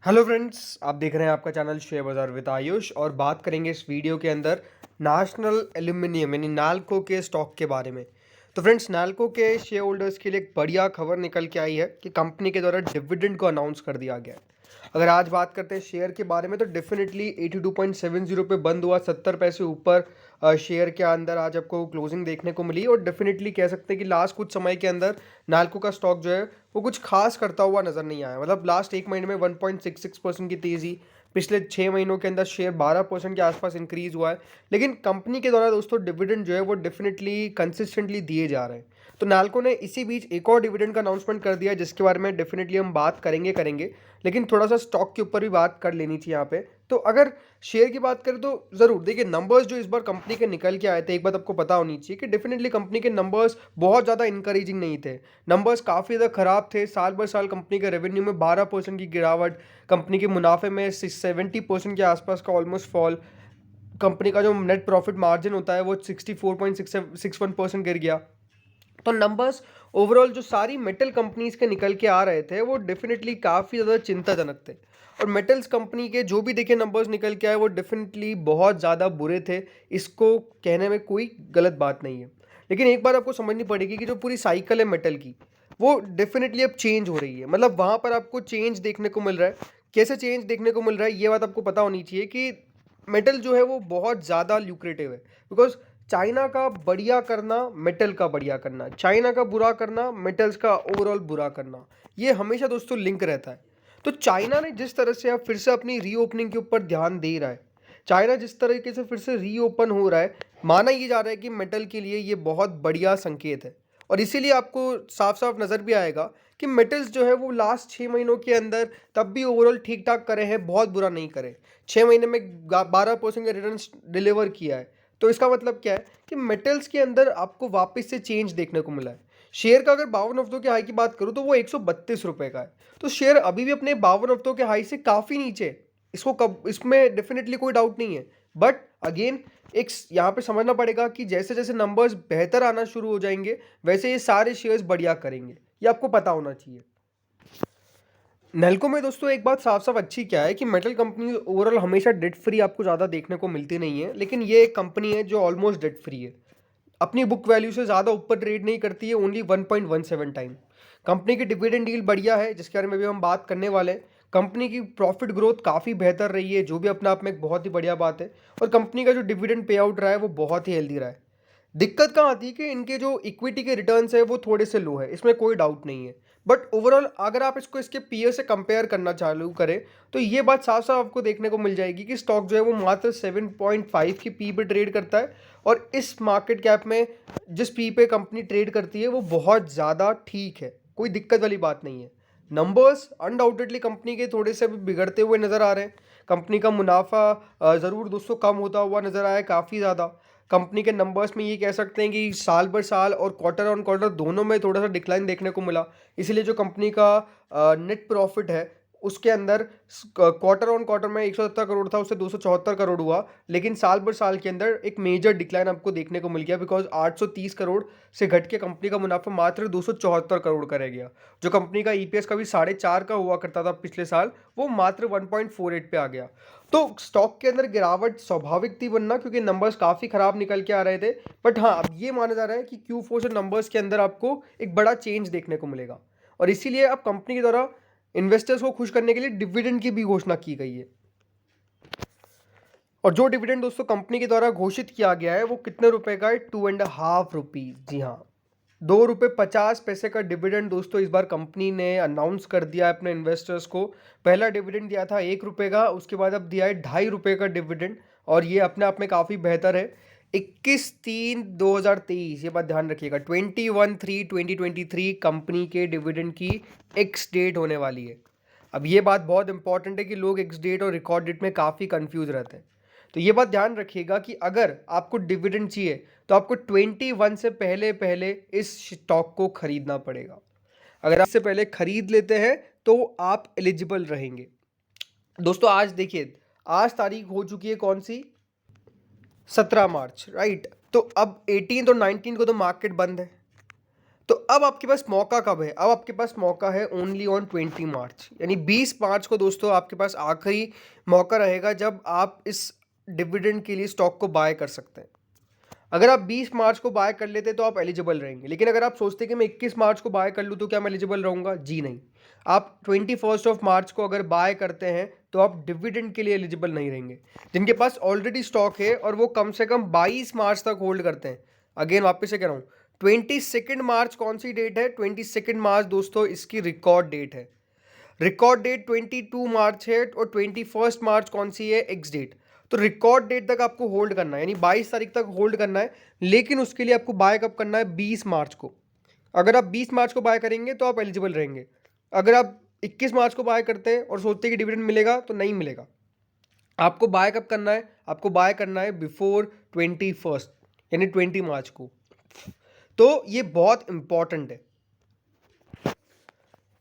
Hello friends, आप देख रहे हैं आपका चैनल शेयर बाजार विद आयुष और बात करेंगे इस वीडियो के अंदर नेशनल एल्यूमिनियम यानी नाल्को के स्टॉक के बारे में। तो फ्रेंड्स, नाल्को के शेयर होल्डर्स के लिए एक बढ़िया खबर निकल के आई है कि कंपनी के द्वारा डिविडेंड को अनाउंस कर दिया गया है। अगर आज बात करते हैं शेयर के बारे में तो डेफिनेटली 82.70 पे बंद हुआ, 70 पैसे ऊपर शेयर के अंदर आज आपको क्लोजिंग देखने को मिली और डेफिनेटली कह सकते हैं कि लास्ट कुछ समय के अंदर नाल्को का स्टॉक जो है वो कुछ खास करता हुआ नज़र नहीं आया। मतलब लास्ट एक महीने में 1.66% की तेज़ी, पिछले 6 महीनों के अंदर शेयर 12% के आसपास इंक्रीज हुआ है। लेकिन कंपनी के द्वारा दोस्तों डिविडेंड जो है वो डेफिनेटली कंसिस्टेंटली दिए जा रहे हैं। तो नाल्को ने इसी बीच एक और डिविडेंड का अनाउंसमेंट कर दिया जिसके बारे में डेफिनेटली हम बात करेंगे। लेकिन थोड़ा सा स्टॉक के ऊपर भी बात कर लेनी चाहिए यहाँ पे। तो अगर शेयर की बात करें तो ज़रूर देखिए, नंबर्स जो इस बार कंपनी के निकल के आए थे, एक बात आपको पता होनी चाहिए कि डेफिनेटली कंपनी के नंबर्स बहुत ज़्यादा इंकरेजिंग नहीं थे। नंबर्स काफ़ी ज़्यादा ख़राब थे। साल बर साल कंपनी के रेवेन्यू में 12% की गिरावट, कंपनी के मुनाफे में 70% के आसपास का ऑलमोस्ट फॉल, कंपनी का जो नेट प्रॉफिट मार्जिन होता है वो 64.61% गिर गया। तो नंबर्स ओवरऑल जो सारी मेटल कंपनीज के निकल के आ रहे थे वो डेफिनेटली काफ़ी ज़्यादा चिंताजनक थे। और मेटल्स कंपनी के जो भी देखे नंबर्स निकल के आए वो डेफिनेटली बहुत ज़्यादा बुरे थे। इसको कहने में कोई गलत बात नहीं है। लेकिन एक बार आपको समझनी पड़ेगी कि जो पूरी साइकिल है मेटल की, वो डेफिनेटली अब चेंज हो रही है। मतलब वहाँ पर आपको चेंज देखने को मिल रहा है। कैसे चेंज देखने को मिल रहा है ये बात आपको पता होनी चाहिए कि मेटल जो है वो बहुत ज़्यादा ल्यूक्रेटिव है। बिकॉज चाइना का बढ़िया करना, मेटल का बढ़िया करना, चाइना का बुरा करना, मेटल्स का ओवरऑल बुरा करना, ये हमेशा दोस्तों लिंक रहता है। तो चाइना ने जिस तरह से अब फिर से अपनी रीओपनिंग के ऊपर ध्यान दे रहा है, चाइना जिस तरीके से फिर से रीओपन हो रहा है, माना ये जा रहा है कि मेटल के लिए ये बहुत बढ़िया संकेत है। और इसीलिए आपको साफ साफ नज़र भी आएगा कि मेटल्स जो है वो लास्ट 6 महीनों के अंदर तब भी ओवरऑल ठीक ठाक करे हैं, बहुत बुरा नहीं करे। 6 महीने में 12% का रिटर्न डिलीवर किया है। तो इसका मतलब क्या है कि मेटल्स के अंदर आपको वापस से चेंज देखने को मिला है। शेयर का अगर 52 हफ्तों के हाई की बात करूँ तो वो 132 रुपये का है। तो शेयर अभी भी अपने 52 हफ्तों के हाई से काफ़ी नीचे है। इसको कब, इसमें डेफिनेटली कोई डाउट नहीं है। बट अगेन एक यहाँ पे समझना पड़ेगा कि जैसे जैसे नंबर्स बेहतर आना शुरू हो जाएंगे वैसे ये सारे शेयर्स बढ़िया करेंगे, ये आपको पता होना चाहिए। नेल्को में दोस्तों एक बात साफ साफ अच्छी क्या है कि मेटल कंपनी ओवरऑल हमेशा डेट फ्री आपको ज़्यादा देखने को मिलती नहीं है, लेकिन ये एक कंपनी है जो ऑलमोस्ट डेट फ्री है। अपनी बुक वैल्यू से ज़्यादा ऊपर ट्रेड नहीं करती है, ओनली 1.17 टाइम। कंपनी की डिविडेंड डील बढ़िया है जिसके बारे में भी हम बात करने वाले हैं। कंपनी की प्रॉफिट ग्रोथ काफ़ी बेहतर रही है जो भी अपने आप में एक बहुत ही बढ़िया बात है। और कंपनी का जो डिविडेंड पे आउट रहा है वो बहुत ही हेल्दी रहा है। दिक्कत कहाँ आती है कि इनके जो इक्विटी के रिटर्न्स है वो थोड़े से लो है, इसमें कोई डाउट नहीं है। बट ओवरऑल अगर आप इसको इसके पीयर से कंपेयर करना चालू करें तो ये बात साफ साफ आपको देखने को मिल जाएगी कि स्टॉक जो है वो मात्र 7.5 की पी पे ट्रेड करता है। और इस मार्केट कैप में जिस पी पे कंपनी ट्रेड करती है वो बहुत ज़्यादा ठीक है, कोई दिक्कत वाली बात नहीं है। नंबर्स अनडाउटेडली कंपनी के थोड़े से अभी बिगड़ते हुए नज़र आ रहे हैं। कंपनी का मुनाफा ज़रूर दोस्तों कम होता हुआ नज़र आया है काफ़ी ज़्यादा। कंपनी के नंबर्स में ये कह सकते हैं कि साल बर साल और क्वार्टर ऑन क्वार्टर दोनों में थोड़ा सा डिक्लाइन देखने को मिला। इसीलिए जो कंपनी का नेट प्रॉफिट है उसके अंदर क्वार्टर ऑन क्वार्टर में 170 करोड़ था, उससे 274 करोड़ हुआ। लेकिन साल बर साल के अंदर एक मेजर डिक्लाइन आपको देखने को मिल गया, बिकॉज 830 करोड़ से घट के कंपनी का मुनाफा मात्र 274 करोड़ का रह गया। जो कंपनी का ईपीएस का भी 4.5 का हुआ करता था पिछले साल, वो मात्र 1.48 पे आ गया। तो स्टॉक के अंदर गिरावट स्वाभाविक थी बनना, क्योंकि नंबर्स काफ़ी ख़राब निकल के आ रहे थे। बट हाँ, अब ये माना जा रहा है कि Q4 से नंबर्स के अंदर आपको एक बड़ा चेंज देखने को मिलेगा। और इसीलिए अब कंपनी के द्वारा इन्वेस्टर्स को खुश करने के लिए डिविडेंड की भी घोषणा की गई है। और जो डिविडेंड दोस्तों कंपनी के द्वारा घोषित किया गया है वो कितने रुपए का है? 2.5 रुपीज़। जी हाँ, 2 रुपये 50 पैसे का डिविडेंड दोस्तों इस बार कंपनी ने अनाउंस कर दिया है अपने इन्वेस्टर्स को। पहला डिविडेंड दिया था 1 रुपये का, उसके बाद अब दिया है 2.5 रुपये का डिविडेंड। और ये अपने आप में काफ़ी बेहतर है। 21/3/2023, ये बात ध्यान रखिएगा, 21/3/2023 कंपनी के डिविडेंड की एक्स डेट होने वाली है। अब ये बात बहुत इंपॉर्टेंट है कि लोग एक्स डेट और रिकॉर्ड डेट में काफ़ी कंफ्यूज रहते हैं। तो ये बात ध्यान रखिएगा कि अगर आपको डिविडेंड चाहिए तो आपको 21 से पहले पहले इस स्टॉक को खरीदना पड़ेगा। अगर आप इससे पहले खरीद लेते हैं तो आप एलिजिबल रहेंगे। दोस्तों आज देखिए, आज तारीख हो चुकी है कौन सी? 17 मार्च, राइट। तो अब 18 और 19 को तो मार्केट बंद है। तो अब आपके पास मौका कब है? अब आपके पास मौका है ओनली ऑन 20 मार्च, यानी 20 मार्च को दोस्तों आपके पास आखिरी मौका रहेगा जब आप इस डिविडेंड के लिए स्टॉक को बाय कर सकते हैं। अगर आप 20 मार्च को बाय कर लेते तो आप एलिजिबल रहेंगे, लेकिन अगर आप सोचते कि मैं 21 मार्च को बाय कर लूँ तो क्या मैं एलिजिबल रहूँगा? जी नहीं। आप 21 ऑफ मार्च को अगर बाय करते हैं तो आप डिविडेंड के लिए एलिजिबल नहीं रहेंगे। जिनके पास ऑलरेडी स्टॉक है और वो कम से कम 22 मार्च तक होल्ड करते हैं, अगेन वापस से कह रहा हूँ, 22 मार्च कौन सी डेट है? 22 मार्च दोस्तों इसकी रिकॉर्ड डेट है। रिकॉर्ड डेट 22 मार्च है और 21 मार्च कौन सी है? Ex date. तो रिकॉर्ड डेट तक आपको होल्ड करना है, यानी 22 तारीख तक होल्ड करना है, लेकिन उसके लिए आपको बाय कब करना है? 20 मार्च को। अगर आप 20 मार्च को बाय करेंगे तो आप एलिजिबल रहेंगे। अगर आप 21 मार्च को बाय करते हैं और सोचते हैं कि डिविडेंड मिलेगा, तो नहीं मिलेगा। आपको बाय कब करना है? आपको बाय करना है बिफोर 21, यानी 20 मार्च को। तो ये बहुत इंपॉर्टेंट है।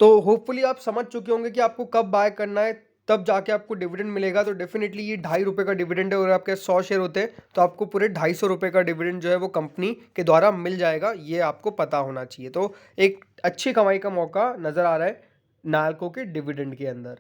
तो होपफुली आप समझ चुके होंगे कि आपको कब बाय करना है, तब जाके आपको डिविडेंड मिलेगा। तो डेफिनेटली ये ₹2.5 का डिविडेंड है और आपके 100 शेयर होते हैं तो आपको पूरे ₹250 का डिविडेंड जो है वो कंपनी के द्वारा मिल जाएगा, ये आपको पता होना चाहिए। तो एक अच्छी कमाई का मौका नज़र आ रहा है नाल्को के डिविडेंड के अंदर।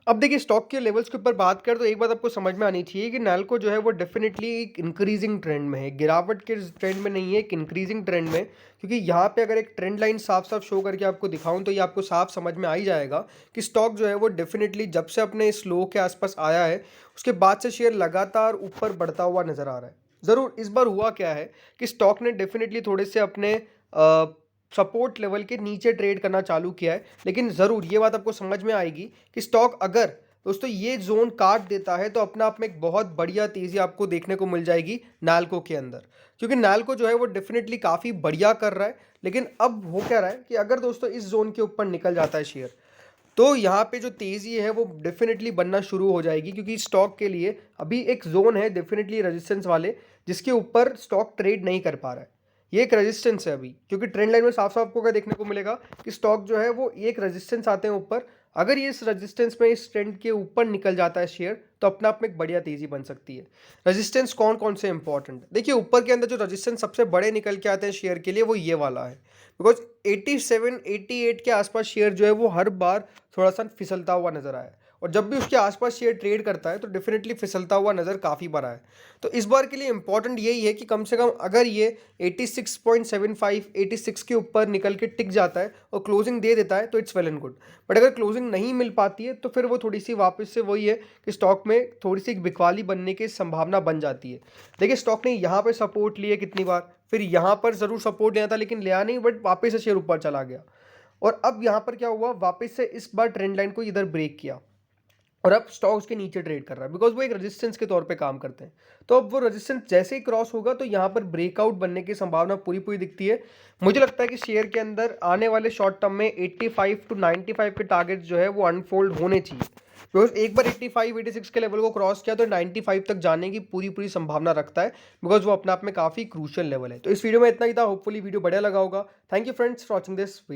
अब देखिए स्टॉक के लेवल्स के ऊपर बात करें तो एक बात आपको समझ में आनी चाहिए कि नाल्को जो है वो डेफिनेटली एक इंक्रीजिंग ट्रेंड में है, गिरावट के ट्रेंड में नहीं है, एक इंक्रीजिंग ट्रेंड में। क्योंकि यहाँ पे अगर एक ट्रेंड लाइन साफ साफ शो करके आपको दिखाऊं तो ये आपको साफ समझ में आ ही जाएगा कि स्टॉक जो है वो डेफिनेटली जब से अपने इस लो के आसपास आया है उसके बाद से शेयर लगातार ऊपर बढ़ता हुआ नजर आ रहा है। ज़रूर इस बार हुआ क्या है कि स्टॉक ने डेफिनेटली थोड़े से अपने सपोर्ट लेवल के नीचे ट्रेड करना चालू किया है, लेकिन ज़रूर ये बात आपको समझ में आएगी कि स्टॉक अगर दोस्तों ये जोन काट देता है तो अपने आप में एक बहुत बढ़िया तेज़ी आपको देखने को मिल जाएगी नाल्को के अंदर। क्योंकि नाल्को जो है वो डेफिनेटली काफ़ी बढ़िया कर रहा है, लेकिन अब हो क्या रहा है कि अगर दोस्तों इस जोन के ऊपर निकल जाता है शेयर तो यहाँ पे जो तेज़ी है वो डेफिनेटली बनना शुरू हो जाएगी। क्योंकि स्टॉक के लिए अभी एक जोन है डेफिनेटली रेजिस्टेंस वाले, जिसके ऊपर स्टॉक ट्रेड नहीं कर पा रहा है। ये एक रेजिस्टेंस है अभी, क्योंकि ट्रेंड लाइन में साफ साफ आपको क्या देखने को मिलेगा कि स्टॉक जो है वो एक रेजिस्टेंस आते हैं ऊपर। अगर ये इस रेजिस्टेंस में इस ट्रेंड के ऊपर निकल जाता है शेयर तो अपने आप में एक बढ़िया तेज़ी बन सकती है। रेजिस्टेंस कौन कौन से इंपॉर्टेंट? देखिए ऊपर के अंदर जो रेजिस्टेंस सबसे बड़े निकल के आते हैं शेयर के लिए वो ये वाला है। बिकॉज 87 88 के आसपास शेयर जो है वो हर बार थोड़ा सा फिसलता हुआ नजर आया है, और जब भी उसके आसपास शेयर ट्रेड करता है तो डेफिनेटली फिसलता हुआ नज़र काफ़ी बार आया है। तो इस बार के लिए इंपॉर्टेंट यही है कि कम से कम अगर ये 86.75 86 के ऊपर निकल के टिक जाता है और क्लोजिंग दे देता है तो it's well and good. But अगर क्लोजिंग नहीं मिल पाती है तो फिर वो थोड़ी सी वापस से वही है कि स्टॉक में थोड़ी सी एक बिकवाली बनने की संभावना बन जाती है। देखिए स्टॉक ने यहाँ पे सपोर्ट लिए कितनी बार, फिर यहाँ पर ज़रूर सपोर्ट लिया था लेकिन लिया नहीं, बट वापस से शेयर ऊपर चला गया। और अब यहाँ पर क्या हुआ, वापस से इस बार ट्रेंड लाइन को इधर ब्रेक किया और अब स्टॉक उसके नीचे ट्रेड कर रहा है, बिकॉज वो एक रेजिस्टेंस के तौर पे काम करते हैं। तो अब वो रेजिस्टेंस जैसे ही क्रॉस होगा तो यहाँ पर ब्रेकआउट बनने की संभावना पूरी पूरी दिखती है। मुझे लगता है कि शेयर के अंदर आने वाले शॉर्ट टर्म में 85 to 95 के टारगेट जो है वो अनफोल्ड होने चाहिए। बिकॉज एक बार 85 86 के लेवल को क्रॉस किया तो 95 तक जाने की पूरी पूरी संभावना रखता है, बिकॉज वो अपने आप में काफ़ी क्रूशियल लेवल है। तो इस वीडियो में इतना ही था, होपफुली वीडियो बढ़िया लगा होगा। Thank you friends for watching this video.